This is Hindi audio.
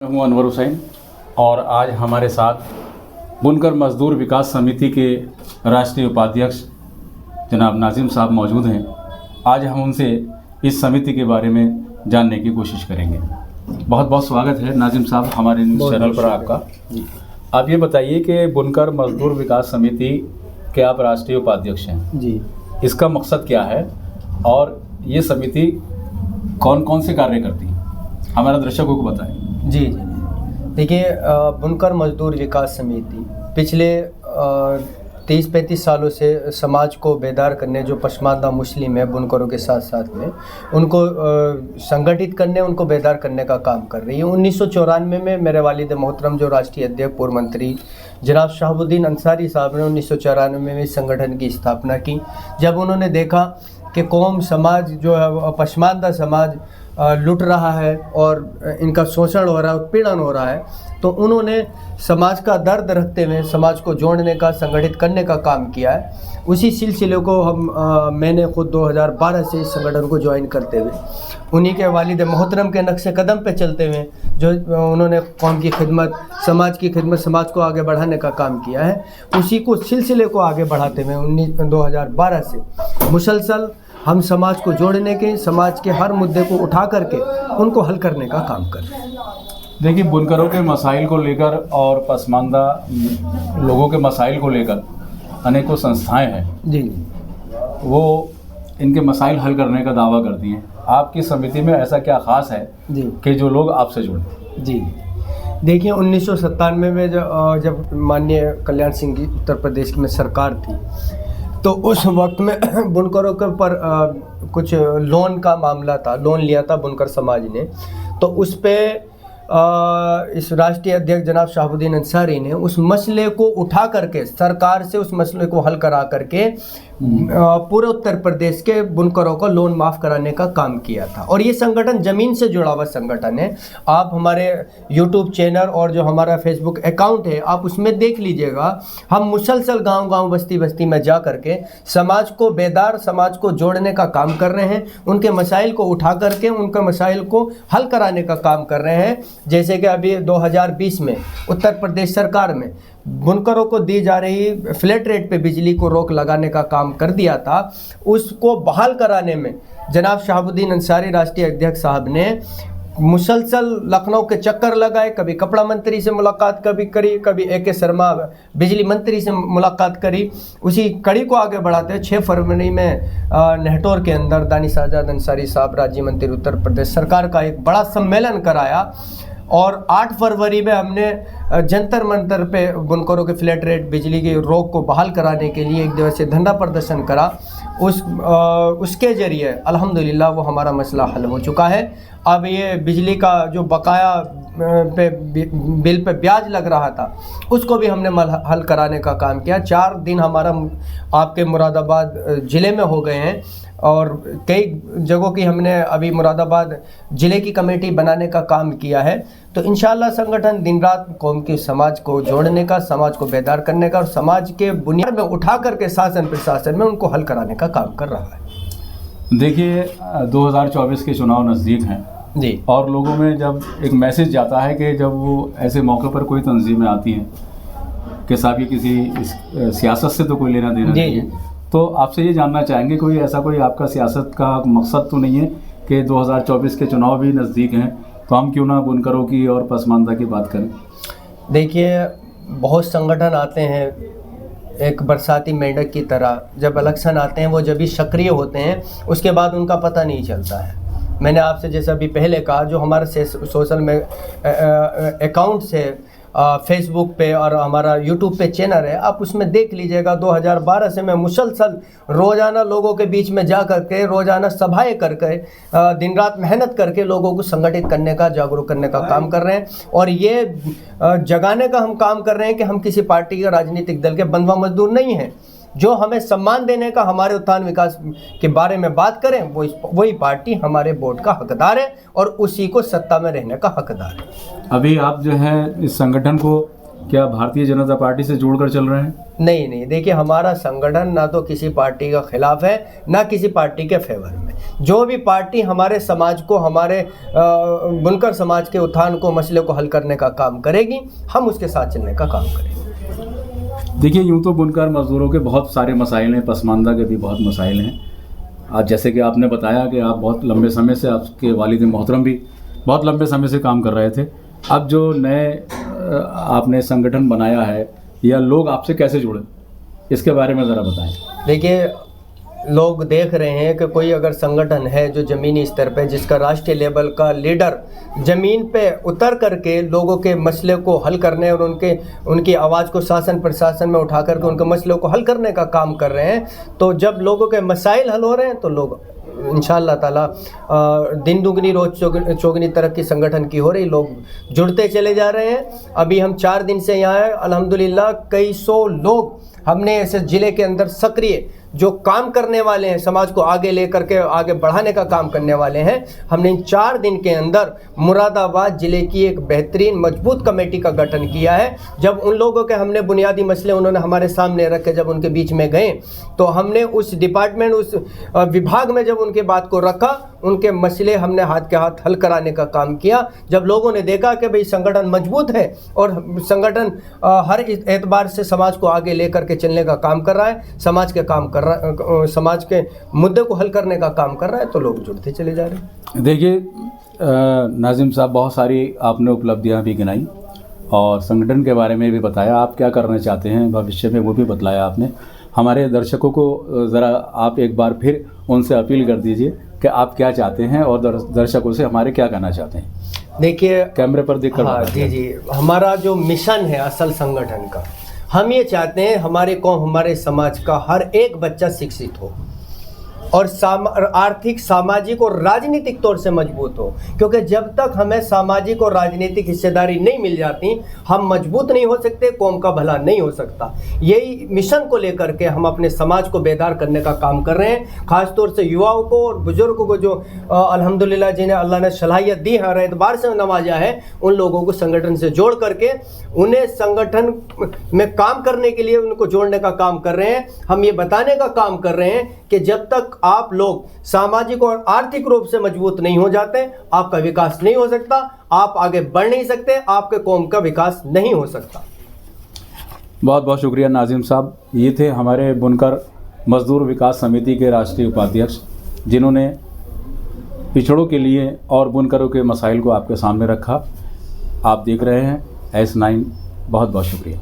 मैं हूं अनवर हुसैन और आज हमारे साथ बुनकर मजदूर विकास समिति के राष्ट्रीय उपाध्यक्ष जनाब नाजिम साहब मौजूद हैं। आज हम उनसे इस समिति के बारे में जानने की कोशिश करेंगे। बहुत बहुत स्वागत है नाजिम साहब हमारे चैनल पर आपका। आप ये बताइए कि बुनकर मजदूर विकास समिति के आप राष्ट्रीय उपाध्यक्ष हैं जी। इसका मकसद क्या है और ये समिति कौन कौन से कार्य करती है, हमारे दर्शकों को बताएं। जी जी देखिए, बुनकर मजदूर विकास समिति पिछले 30-35 सालों से समाज को बेदार करने, जो पसमानदा मुस्लिम है बुनकरों के साथ साथ में, उनको संगठित करने, उनको बेदार करने का काम कर रही है। 1994 में मेरे वालिद मोहतरम जो राष्ट्रीय अध्यक्ष पूर्व मंत्री जनाब शहाबुद्दीन अंसारी साहब ने 1994 में इस संगठन की स्थापना की। जब उन्होंने देखा कि कौम समाज जो है पसमानदा समाज लुट रहा है और इनका शोषण हो रहा है, उत्पीड़न हो रहा है, तो उन्होंने समाज का दर्द रखते हुए समाज को जोड़ने का, संगठित करने का काम किया है। उसी सिलसिले को मैंने खुद 2012 से इस संगठन को ज्वाइन करते हुए उन्हीं के वालिद मोहतरम के नक्शे कदम पे चलते हुए जो उन्होंने कौम की खिदमत, समाज की खिदमत, समाज को आगे बढ़ाने का काम किया है, उसी को सिलसिले को आगे बढ़ाते हुए 2012 से मुसलसल हम समाज को जोड़ने के, समाज के हर मुद्दे को उठा करके उनको हल करने का काम कर रहे हैं। देखिए, बुनकरों के मसाइल को लेकर और पसमानदा लोगों के मसाइल को लेकर अनेकों संस्थाएं हैं जी, वो इनके मसाइल हल करने का दावा करती हैं। आपकी समिति में ऐसा क्या ख़ास है जी कि जो लोग आपसे जुड़े? जी देखिए, 1997 में जब माननीय कल्याण सिंह की उत्तर प्रदेश में सरकार थी, तो उस वक्त में बुनकरों के ऊपर कुछ लोन का मामला था, लोन लिया था बुनकर समाज ने। तो उस पे इस राष्ट्रीय अध्यक्ष जनाब शहाबुद्दीन अंसारी ने उस मसले को उठा करके सरकार से उस मसले को हल करा करके पूरे उत्तर प्रदेश के बुनकरों को लोन माफ़ कराने का काम किया था। और ये संगठन ज़मीन से जुड़ा हुआ संगठन है। आप हमारे यूट्यूब चैनल और जो हमारा फेसबुक अकाउंट है, आप उसमें देख लीजिएगा। हम मुसलसल गांव-गांव, बस्ती-बस्ती में जा करके समाज को बेदार, समाज को जोड़ने का काम कर रहे हैं। उनके मसाइल को उठा करके उनके मसाइल को हल कराने का काम कर रहे हैं। जैसे कि अभी 2020 में उत्तर प्रदेश सरकार में बुनकरों को दी जा रही फ्लैट रेट पे बिजली को रोक लगाने का काम कर दिया था। उसको बहाल कराने में जनाब शहाबुद्दीन अंसारी राष्ट्रीय अध्यक्ष साहब ने मुसलसल लखनऊ के चक्कर लगाए। कभी कपड़ा मंत्री से मुलाकात करी, कभी AK शर्मा बिजली मंत्री से मुलाकात करी। उसी कड़ी को आगे बढ़ाते हुए 6 फरवरी में नेहटोर के अंदर दानिश आज़ाद अंसारी साहब राज्य मंत्री उत्तर प्रदेश सरकार का एक बड़ा सम्मेलन कराया। और 8 फरवरी में हमने जंतर मंतर पे बुनकरों के फ्लैट रेट बिजली की रोक को बहाल कराने के लिए 1 दिवसीय धरना प्रदर्शन करा। उसके ज़रिए अल्हम्दुलिल्लाह वो हमारा मसला हल हो चुका है। अब ये बिजली का जो बकाया पे बिल पे ब्याज लग रहा था, उसको भी हमने हल कराने का काम किया। 4 दिन हमारा आपके मुरादाबाद ज़िले में हो गए हैं और कई जगहों की हमने अभी मुरादाबाद ज़िले की कमेटी बनाने का काम किया है। तो इंशाअल्लाह संगठन दिन रात कौम के समाज को जोड़ने का, समाज को बेदार करने का और समाज के बुनियाद में उठा करके शासन प्रशासन में उनको हल कराने का काम कर रहा है। देखिए, 2024 के चुनाव नज़दीक हैं जी, और लोगों में जब एक मैसेज जाता है कि जब वो ऐसे मौके पर कोई तंजीमें आती हैं कि साहब ये किसी सियासत से तो कोई लेना देना नहीं है, तो आपसे ये जानना चाहेंगे कोई ऐसा कोई आपका सियासत का मकसद तो नहीं है कि 2024 के चुनाव भी नज़दीक हैं, तो हम क्यों ना बुनकरों की और पसमानदा की बात करें? देखिए, बहुत संगठन आते हैं एक बरसाती मेंढक की तरह। जब इलेक्शन आते हैं वो जब भी सक्रिय होते हैं, उसके बाद उनका पता नहीं चलता है। मैंने आपसे जैसा अभी पहले कहा, जो हमारा सोशल में अकाउंट से फेसबुक पे और हमारा यूट्यूब पे चैनल है, आप उसमें देख लीजिएगा। 2012 से मैं मुसलसल रोज़ाना लोगों के बीच में जा करके, रोज़ाना सभाएं करके, दिन रात मेहनत करके लोगों को संगठित करने का, जागरूक करने का काम कर रहे हैं। और ये जगाने का हम काम कर रहे हैं कि हम किसी पार्टी या राजनीतिक दल के बंधुआ मजदूर नहीं हैं। जो हमें सम्मान देने का, हमारे उत्थान विकास के बारे में बात करें, वही पार्टी हमारे वोट का हकदार है और उसी को सत्ता में रहने का हकदार है। अभी आप जो है इस संगठन को क्या भारतीय जनता पार्टी से जोड़कर चल रहे हैं? नहीं नहीं, देखिए हमारा संगठन ना तो किसी पार्टी का खिलाफ है ना किसी पार्टी के फेवर में। जो भी पार्टी हमारे समाज को, हमारे बुनकर समाज के उत्थान को, मसले को हल करने का काम करेगी, हम उसके साथ चलने का काम करेंगे। देखिए, यूँ तो बुनकर मजदूरों के बहुत सारे मसाइल हैं, पसमानदा के भी बहुत मसाइल हैं। आज जैसे कि आपने बताया कि आप बहुत लंबे समय से, आपके वालिद मोहतरम भी बहुत लंबे समय से काम कर रहे थे। अब जो नए आपने संगठन बनाया है, या लोग आपसे कैसे जुड़े, इसके बारे में ज़रा बताएं। देखिए, लोग देख रहे हैं कि कोई अगर संगठन है जो ज़मीनी स्तर पे, जिसका राष्ट्रीय लेवल का लीडर ज़मीन पे उतर करके लोगों के मसले को हल करने और उनकी आवाज़ को शासन प्रशासन में उठा करके उनके मसलों को हल करने का काम कर रहे हैं, तो जब लोगों के मसाइल हल हो रहे हैं तो लोग इंशाअल्लाह ताला दिन दुगनी रोज चौगनी तरक्की संगठन की हो रही, लोग जुड़ते चले जा रहे हैं। अभी हम 4 दिन से यहाँ हैं, अल्हम्दुलिल्लाह कई सौ लोग हमने ऐसे ज़िले के अंदर सक्रिय जो काम करने वाले हैं, समाज को आगे लेकर के आगे बढ़ाने का काम करने वाले हैं, हमने इन 4 दिन के अंदर मुरादाबाद ज़िले की एक बेहतरीन मजबूत कमेटी का गठन किया है। जब उन लोगों के हमने बुनियादी मसले उन्होंने हमारे सामने रखे, जब उनके बीच में गए, तो हमने उस डिपार्टमेंट, उस विभाग में जब उनके बात को रखा, उनके मसले हमने हाथ के हाथ हल कराने का काम किया। जब लोगों ने देखा कि भाई संगठन मजबूत है और संगठन हर एतबार से समाज को आगे लेकर के चलने का काम कर रहा है, समाज के काम कर रहा, समाज के मुद्दे को हल करने का काम कर रहा है, तो लोग जुड़ते चले जा रहे हैं। देखिए नाजिम साहब, बहुत सारी आपने उपलब्धियां भी गिनाई और संगठन के बारे में भी बताया, आप क्या करना चाहते हैं भविष्य में वो भी बतलाया आपने। हमारे दर्शकों को ज़रा आप एक बार फिर उनसे अपील कर दीजिए कि आप क्या चाहते हैं और दर्शकों से हमारे क्या कहना चाहते हैं। देखिए, कैमरे पर देखकर हाँ जी, हमारा जो मिशन है असल संगठन का, हम ये चाहते हैं हमारे कौम, हमारे समाज का हर एक बच्चा शिक्षित हो और आर्थिक, सामाजिक और राजनीतिक तौर से मजबूत हो, क्योंकि जब तक हमें सामाजिक और राजनीतिक हिस्सेदारी नहीं मिल जाती, हम मजबूत नहीं हो सकते, कौम का भला नहीं हो सकता। यही मिशन को लेकर के हम अपने समाज को बेदार करने का काम कर रहे हैं। ख़ास तौर से युवाओं को और बुजुर्गों को जो अल्हम्दुलिल्लाह जिन्हें अल्लाह ने सलाहियत दी है और एतबार से नवाजा है, उन लोगों को संगठन से जोड़ करके उन्हें संगठन में काम करने के लिए उनको जोड़ने का काम कर रहे हैं। हम ये बताने का काम कर रहे हैं कि जब तक आप लोग सामाजिक और आर्थिक रूप से मजबूत नहीं हो जाते, आपका विकास नहीं हो सकता, आप आगे बढ़ नहीं सकते, आपके कौम का विकास नहीं हो सकता। बहुत बहुत शुक्रिया नाजिम साहब। ये थे हमारे बुनकर मजदूर विकास समिति के राष्ट्रीय उपाध्यक्ष, जिन्होंने पिछड़ों के लिए और बुनकरों के मसाइल को आपके सामने रखा। आप देख रहे हैं S9। बहुत बहुत शुक्रिया।